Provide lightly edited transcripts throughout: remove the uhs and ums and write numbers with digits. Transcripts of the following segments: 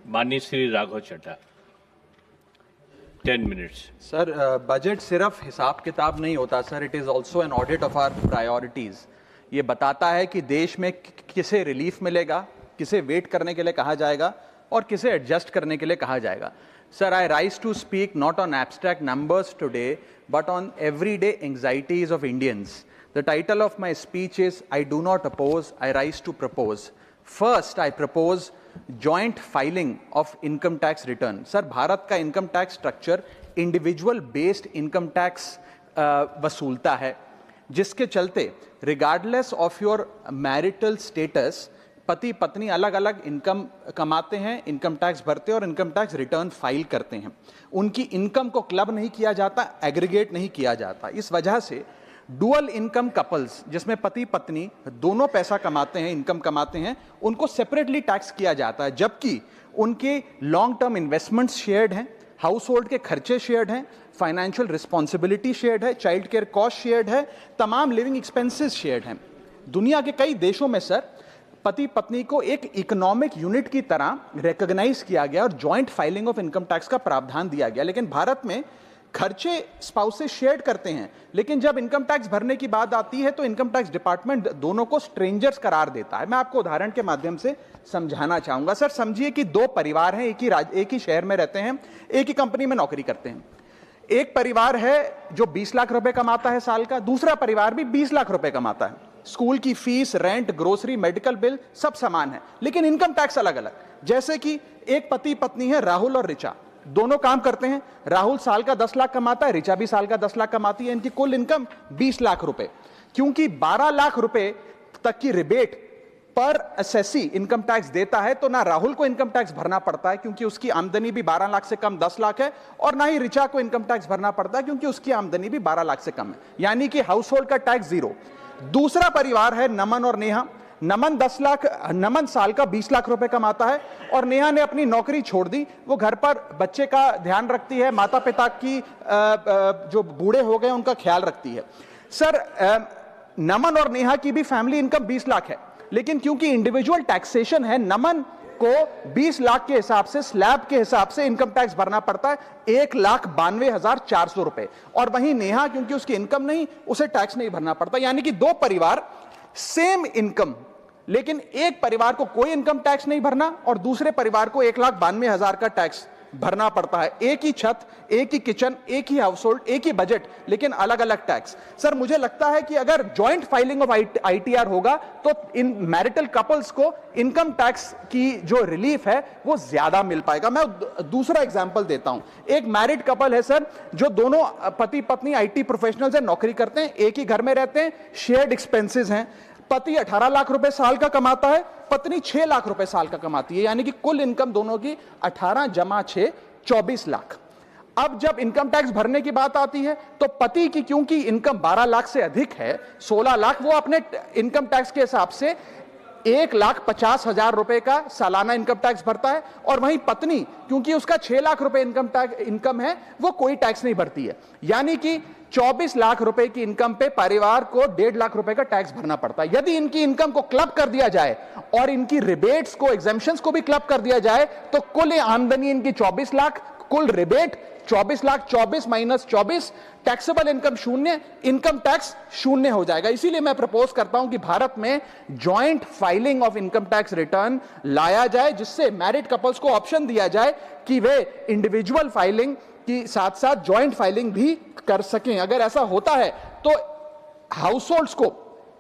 माननीय Shri Raghav Chadha, 10 minutes. Sir, budget सिर्फ हिसाब किताब नहीं होता sir, it is also an audit of our priorities. ये बताता है कि देश में किसे रिलीफ मिलेगा, किसे वेट करने के लिए कहा जाएगा और किसे एडजस्ट करने के लिए कहा जाएगा। Sir, I rise to speak not on abstract numbers today but on everyday anxieties of Indians. The title of my speech is I do not oppose, I rise to propose. First, I propose joint filing of income tax return. Sir, Bharat का income tax structure individual based income tax वसूलता है, जिसके चलते regardless of your marital status पति पत्नी अलग अलग income कमाते हैं, इनकम टैक्स भरते हैं और इनकम टैक्स रिटर्न फाइल करते हैं। उनकी इनकम को क्लब नहीं किया जाता, एग्रीगेट नहीं किया जाता। इस वजह से डुअल इनकम कपल्स, जिसमें पति पत्नी दोनों पैसा कमाते हैं, इनकम कमाते हैं, उनको सेपरेटली टैक्स किया जाता है, जबकि उनके लॉन्ग टर्म इन्वेस्टमेंट्स शेयर्ड हैं, हाउस होल्ड के खर्चे शेयर्ड हैं, फाइनेंशियल रिस्पॉन्सिबिलिटी शेयर्ड है, चाइल्ड केयर कॉस्ट शेयर्ड है, तमाम लिविंग एक्सपेंसेस शेयर्ड हैं। दुनिया के कई देशों में सर पति पत्नी को एक इकोनॉमिक यूनिट की तरह रिकॉग्नाइज किया गया और joint filing of income tax का प्रावधान दिया गया। लेकिन भारत में खर्चे स्पाउसेस शेयर करते हैं, लेकिन जब इनकम टैक्स भरने की बात आती है तो इनकम टैक्स डिपार्टमेंट दोनों को स्ट्रेंजर्स करार देता है। मैं आपको उदाहरण के माध्यम से समझाना चाहूंगा। सर, समझिए कि दो परिवार हैं, एक ही शहर में रहते हैं, एक ही कंपनी में नौकरी करते हैं। एक परिवार है जो 20 लाख रुपए कमाता है साल का, दूसरा परिवार भी 20 लाख रुपए कमाता है। स्कूल की fees, rent, grocery, medical bill सब समान है, लेकिन इनकम टैक्स अलग अलग। जैसे कि एक पति पत्नी है, राहुल और ऋचा, दोनों काम करते हैं। राहुल साल का 10 लाख कमाता है, ऋचा भी साल का 10 लाख कमाती है। इनकी कुल इनकम 20 लाख रुपए। क्योंकि 12 लाख रुपए तक की रिबेट पर असेसी इनकम टैक्स देता है, तो ना राहुल को इनकम टैक्स भरना पड़ता है क्योंकि उसकी आमदनी भी 12 लाख से कम 10 लाख है, और ना ही ऋचा को इनकम टैक्स भरना पड़ता है क्योंकि उसकी आमदनी भी 12 लाख से कम है, यानी कि हाउस होल्ड का टैक्स जीरो। दूसरा परिवार है नमन और नेहा। नमन साल का 20 लाख रुपए कमाता है और नेहा ने अपनी नौकरी छोड़ दी। वो घर पर बच्चे का ध्यान रखती है, माता पिता की जो बूढ़े हो गए उनका ख्याल रखती है। सर, नमन और नेहा की भी फैमिली इनकम 20 लाख है, लेकिन क्योंकि इंडिविजुअल टैक्सेशन है, नमन को 20 लाख के हिसाब से, स्लैब के हिसाब से इनकम टैक्स भरना पड़ता है 1,92,400 रुपए, और वहीं नेहा क्योंकि उसकी इनकम नहीं, उसे टैक्स नहीं भरना पड़ता। यानी कि दो परिवार, सेम इनकम, लेकिन एक परिवार को कोई इनकम टैक्स नहीं भरना और दूसरे परिवार को 1,92,000 का टैक्स भरना पड़ता है। एक ही छत, एक ही किचन, एक ही हाउस होल्ड, एक ही बजट, लेकिन अलग अलग टैक्स। सर, मुझे लगता है कि अगर जॉइंट फाइलिंग ऑफ आईटीआर होगा तो इन मैरिटल कपल्स को इनकम टैक्स की जो रिलीफ है वो ज्यादा मिल पाएगा। मैं दूसरा एग्जांपल देता हूं। एक मैरिड कपल है सर, जो दोनों पति पत्नी आईटी प्रोफेशनल्स हैं, नौकरी करते हैं, एक ही घर में रहते हैं, शेयर्ड एक्सपेंसेस हैं। पति 18 लाख रुपए साल का कमाता है, पत्नी 6 लाख रुपए साल का कमाती है, यानी कि कुल इनकम दोनों की 18 जमा 6 24 लाख। अब जब इनकम टैक्स भरने की बात आती है तो पति की क्योंकि इनकम 12 लाख से अधिक है, 16 लाख, वो अपने इनकम टैक्स के हिसाब से 1,50,000 रुपए का सालाना इनकम टैक्स भरता है, और वहीं पत्नी क्योंकि उसका 6 लाख रुपए इनकम है, वो कोई टैक्स नहीं भरती है। यानी कि 24 लाख रुपए की इनकम पे परिवार को 1.5 लाख रुपए का टैक्स भरना पड़ता है। यदि इनकी इनकम को क्लब कर दिया जाए और इनकी रिबेट्स को, एग्जेम्पशंस को भी क्लब कर दिया जाए, तो कुल आमदनी इनकी 24 लाख, कुल rebate 24 lakh, 24 minus 24, taxable income शून्य, इनकम टैक्स शून्य हो जाएगा। इसीलिए मैं प्रपोज करता हूं कि भारत में joint filing of income tax return लाया जाए, जिससे मैरिड कपल्स को ऑप्शन दिया जाए कि वे इंडिविजुअल फाइलिंग की साथ साथ जॉइंट फाइलिंग भी कर सकें। अगर ऐसा होता है तो हाउस होल्ड्स को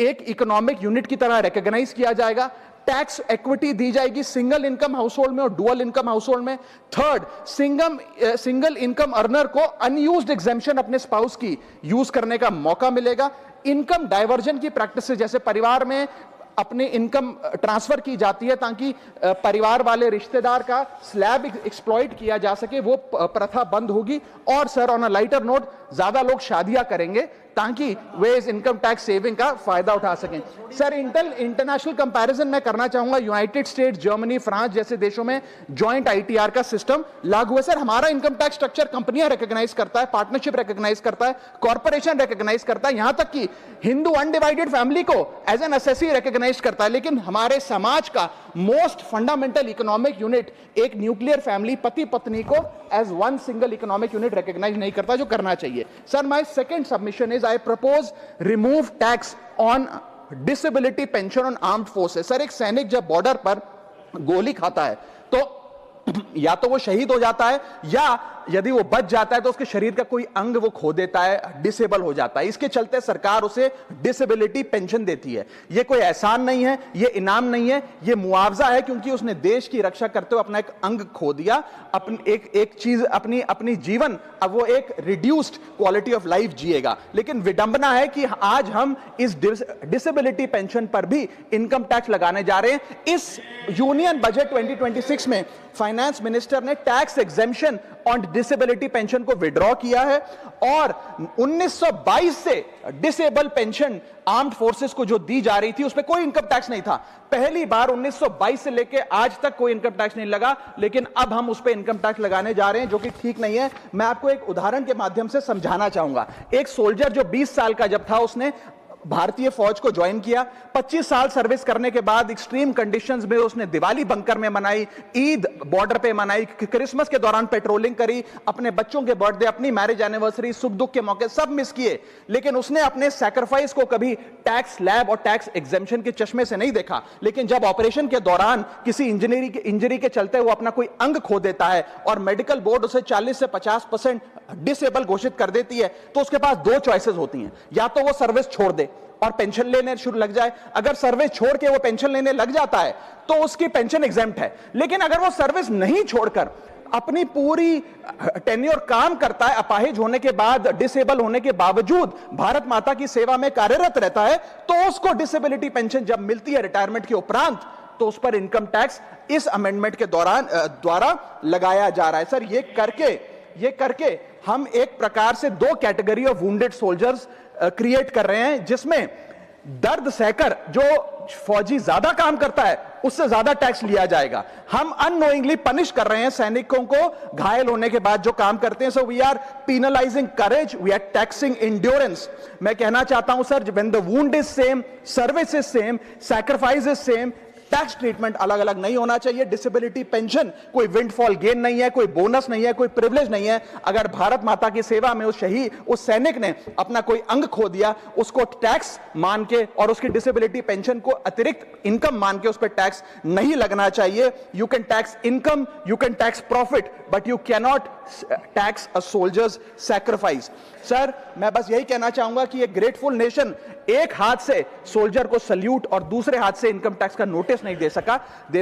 एक इकोनॉमिक यूनिट की तरह रिकॉग्नाइज किया जाएगा, टैक्स इक्विटी दी जाएगी सिंगल इनकम हाउस होल्ड में और डुअल इनकम हाउस होल्ड में। थर्ड, सिंगल इनकम अर्नर को अनयूज्ड एग्जेम्पशन अपने स्पाउस की यूज करने का मौका मिलेगा। इनकम डाइवर्जन की प्रैक्टिस, जैसे परिवार में अपनी इनकम ट्रांसफर की जाती है ताकि परिवार वाले रिश्तेदार का स्लैब एक्सप्लॉइट किया जा सके, वो प्रथा बंद होगी। और sir, on a lighter note, ज्यादा लोग शादियां करेंगे ताकि वे इस इनकम टैक्स सेविंग का फायदा उठा सकें। सर, इंटरनेशनल कंपैरिजन मैं करना चाहूंगा। यूनाइटेड स्टेट्स, जर्मनी, फ्रांस जैसे देशों में जॉइंट आईटीआर का सिस्टम लागू है। सर, हमारा इनकम टैक्स स्ट्रक्चर कंपनियां रिकॉग्नाइज करता है, पार्टनरशिप रिकॉग्नाइज करता है, कॉर्पोरेशन रिकॉग्नाइज करता है, यहां तक कि हिंदू अनडिवाइडेड फैमिली को एज एन एसएससी रिकॉग्नाइज करता है। लेकिन हमारे समाज का मोस्ट फंडामेंटल इकोनॉमिक यूनिट, एक न्यूक्लियर फैमिली, पति पत्नी को as one single economic unit recognise नहीं करता, जो करना चाहिए। Sir, my second submission is I propose remove tax on disability pension on armed forces. Sir, एक सैनिक जब बॉर्डर पर गोली खाता है तो या तो वो शहीद हो जाता है, या यदि वो बच जाता है तो उसके शरीर का कोई अंग वो खो देता है, डिसेबल हो जाता है। इसके चलते सरकार उसे डिसेबिलिटी पेंशन देती है। ये कोई एहसान नहीं है, ये इनाम नहीं है, ये मुआवजा है, क्योंकि उसने देश की रक्षा करते हुए अपना एक अंग खो दिया, अपनी एक चीज, अपनी जीवन, अब वो एक रिड्यूस्ड क्वालिटी ऑफ लाइफ जिएगा। लेकिन विडंबना है कि आज हम इस डिसेबिलिटी पेंशन पर भी इनकम टैक्स लगाने जा रहे हैं। इस यूनियन बजट 2026 में फाइनेंस मिनिस्टर ने tax exemption on disability pension को विड्रॉ किया है, और 1922 से डिसेबल पेंशन आर्म्ड फोर्सेस को जो दी जा रही थी उस पर कोई इनकम टैक्स नहीं था। पहली बार 1922 से लेके आज तक कोई इनकम टैक्स नहीं लगा, लेकिन अब हम उस पर इनकम टैक्स लगाने जा रहे हैं, जो कि ठीक नहीं है। मैं आपको एक उदाहरण के माध्यम से समझाना चाहूंगा। एक सोल्जर जो 20 साल का जब था, उसने भारतीय फौज को ज्वाइन किया। 25 साल सर्विस करने के बाद एक्सट्रीम कंडीशंस में उसने दिवाली बंकर में मनाई, ईद बॉर्डर पे मनाई, क्रिसमस के दौरान पेट्रोलिंग करी, अपने बच्चों के बर्थडे, अपनी मैरिज एनिवर्सरी, सुख दुख के मौके सब मिस किए। लेकिन उसने अपने सैक्रिफाइस को कभी टैक्स लैब और टैक्स एग्जेम्पशन के चश्मे से नहीं देखा। लेकिन जब ऑपरेशन के दौरान किसी इंजरी के चलते वो अपना कोई अंग खो देता है और मेडिकल बोर्ड उसे 40 से 50% डिसेबल घोषित कर देती है, तो उसके पास दो चॉइसेस होती हैं। या तो वो सर्विस छोड़ दे और पेंशन लेने शुरू लग जाए। अगर सर्विस छोड़ के वो पेंशन लेने लग जाता है तो उसकी पेंशन एग्जेम्प्ट है। लेकिन अगर वो सर्विस नहीं छोड़कर अपनी पूरी टेन्योर काम करता है, अपाहिज होने के बाद, डिसेबल होने के बावजूद भारत माता की सेवा में कार्यरत रहता है, तो उसको डिसेबिलिटी पेंशन जब मिलती है रिटायरमेंट के उपरांत, तो उस पर इनकम टैक्स इस अमेंडमेंट के द्वारा लगाया जा रहा है। सर, ये करके हम एक प्रकार से दो category of wounded soldiers create कर रहे हैं, जिसमें दर्द सहकर जो फौजी ज्यादा काम करता है उससे ज्यादा टैक्स लिया जाएगा। हम अननोइंगली पनिश कर रहे हैं सैनिकों को घायल होने के बाद जो काम करते हैं। So we are penalizing courage, we are taxing endurance. मैं कहना चाहता हूं sir, when the wound is same, service is same, sacrifice is same, tax treatment अलग अलग नहीं होना चाहिए। डिसेबिलिटी पेंशन कोई विंडफॉल गेन नहीं है, कोई बोनस नहीं है, कोई प्रिविलेज नहीं है। अगर भारत माता की सेवा में उस सैनिक ने अपना कोई अंग खो दिया, उसको टैक्स मान के और उसकी डिसेबिलिटी पेंशन को अतिरिक्त इनकम मान के उस पर टैक्स नहीं लगना चाहिए। You can tax income, you can tax profit, but you cannot tax a soldiers sacrifice. Sir, मैं बस यही कहना चाहूंगा कि एक ग्रेटफुल नेशन एक हाथ से सोल्जर को सल्यूट और दूसरे हाथ से इनकम टैक्स का नोटिस नहीं दे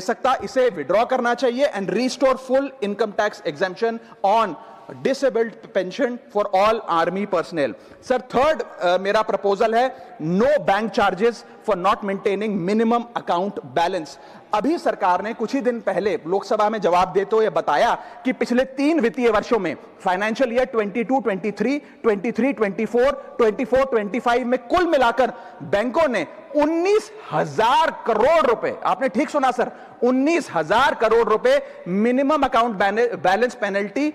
सकता। इसे विड्रॉ करना चाहिए and restore full income tax exemption on disabled pension for all army personnel. Sir, third मेरा प्रपोजल है no bank charges for not maintaining minimum account balance. अभी सरकार ने कुछ ही दिन पहले लोकसभा में जवाब देते हुए बताया कि पिछले 3 वित्तीय वर्षों में, फाइनेंशियल ईयर 22-23, 23-24, 24-25 में कुल मिलाकर बैंकों ने 19,000 करोड़ रुपए, आपने ठीक सुना सर, 19,000 करोड़ रुपए minimum account balance penalty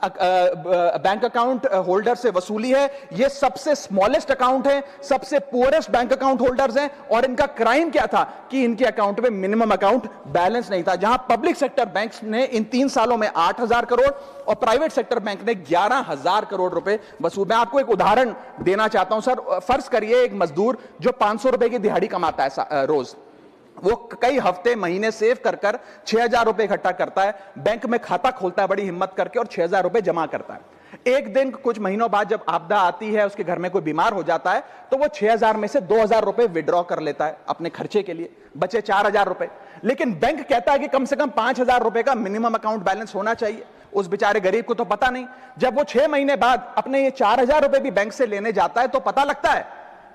bank account holder से वसूली है। ये सबसे स्मॉलेस्ट अकाउंट है, सबसे पुअरेस्ट बैंक अकाउंट होल्डर्स हैं, और इनका क्राइम क्या था कि इनके अकाउंट में मिनिमम अकाउंट बैलेंस नहीं था। जहां पब्लिक सेक्टर बैंक्स ने इन 3 सालों में 8,000 करोड़ और प्राइवेट सेक्टर बैंक ने 11,000 करोड़ रुपए वसूल। मैं आपको एक उदाहरण देना चाहता हूं सर। फर्ज करिए एक मजदूर जो 500 रुपए की दिहाड़ी कमाता है रोज, वो कई हफ्ते महीने सेव कर 6,000 रुपए इकट्ठा करता है, बैंक में खाता खोलता है बड़ी हिम्मत करके और 6,000 रुपए जमा करता है। एक दिन कुछ महीनों बाद जब आपदा आती है, उसके घर में कोई बीमार हो जाता है, तो वो 6,000 में से 2,000 रुपए विड्रॉ कर लेता है अपने खर्चे के लिए, बचे 4,000 रुपए। लेकिन बैंक कहता है कि कम से कम 5,000 रुपए का मिनिमम अकाउंट बैलेंस होना चाहिए। उस बेचारे गरीब को तो पता नहीं। जब वो 6 महीने बाद अपने ये 4,000 रुपए भी बैंक से लेने जाता है तो पता लगता है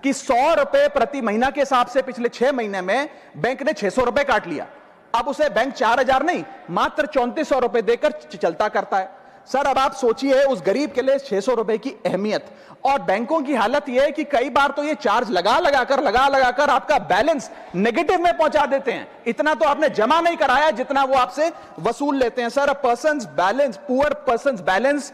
कि 100 रुपए प्रति महीना के हिसाब से पिछले 6 महीने में बैंक ने 600 रुपए काट लिया। अब उसे बैंक 4,000 नहीं, मात्र 3,400 रुपए देकर चलता करता है। सर अब आप सोचिए उस गरीब के लिए 600 रुपए की अहमियत, और बैंकों की हालत यह है कि कई बार तो ये चार्ज लगा लगाकर आपका बैलेंस नेगेटिव में पहुंचा देते हैं। इतना तो आपने जमा नहीं कराया जितना वो आपसे वसूल लेते हैं। Sir, poor persons balance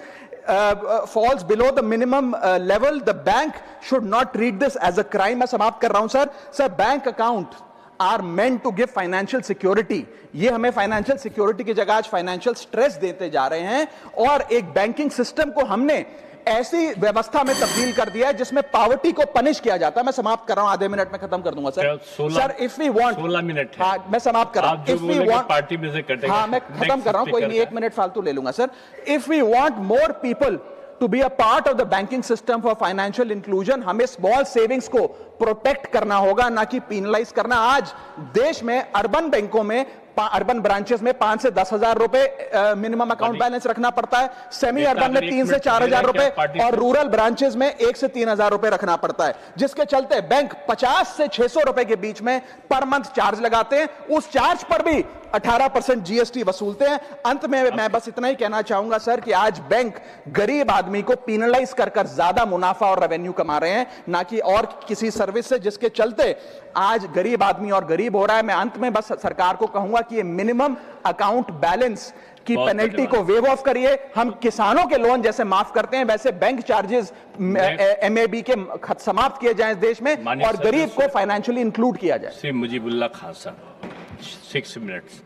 falls below the minimum level, the bank should not treat this as a crime। मैं समाप्त कर रहा हूं sir. Bank account are meant to give financial security. ये हमें फाइनेंशियल सिक्योरिटी की जगह आज फाइनेंशियल स्ट्रेस देते जा रहे हैं, और एक बैंकिंग सिस्टम को हमने ऐसी व्यवस्था में तब्दील कर दिया है जिसमें पॉवर्टी को पनिश किया जाता है। मैं समाप्त कर रहा हूं, आधे मिनट में खत्म कर दूंगा sir. Sir, if we want 16 minute है। हाँ, मैं समाप्त कर रहा हूं। इफ वी वांट पार्टी में से कटेगा। हाँ, मैं खत्म कर रहा हूं, कोई नहीं, 1 मिनट फालतू ले लूंगा sir. If we want more people to be a part of the banking system for financial inclusion, हमें स्मॉल सेविंग्स को प्रोटेक्ट करना होगा, ना कि पीनलाइज करना। आज देश में अर्बन बैंकों में, अर्बन ब्रांचेस में 5 से 10 हजार रुपए मिनिमम अकाउंट बैलेंस रखना पड़ता है, सेमी अर्बन में 3 से 4 हजार रुपए, और रूरल ब्रांचेस में 1 से 3 हजार रुपए रखना पड़ता है, जिसके चलते बैंक 50 से 600 रुपए के बीच में पर मंथ चार्ज लगाते हैं। उस चार्ज पर भी 18% जीएसटी वसूलते हैं। अंत में मैं बस इतना ही कहना चाहूंगा सर कि आज बैंक गरीब आदमी को पीनलाइज कर ज्यादा मुनाफा और रेवेन्यू कमा रहे हैं, ना कि और किसी सर्विस से, जिसके चलते आज गरीब आदमी और गरीब हो रहा है। मैं अंत में बस सरकार को कहूंगा कि ये मिनिमम अकाउंट बैलेंस की पेनल्टी को वेव ऑफ करिए। हम किसानों के लोन जैसे माफ करते हैं, वैसे बैंक चार्जेस एमएबी के समाप्त किए जाएं इस देश में, और गरीब को फाइनेंशियली इंक्लूड किया जाए। मुजीबुल्लाह खान साहब 6 मिनट्स।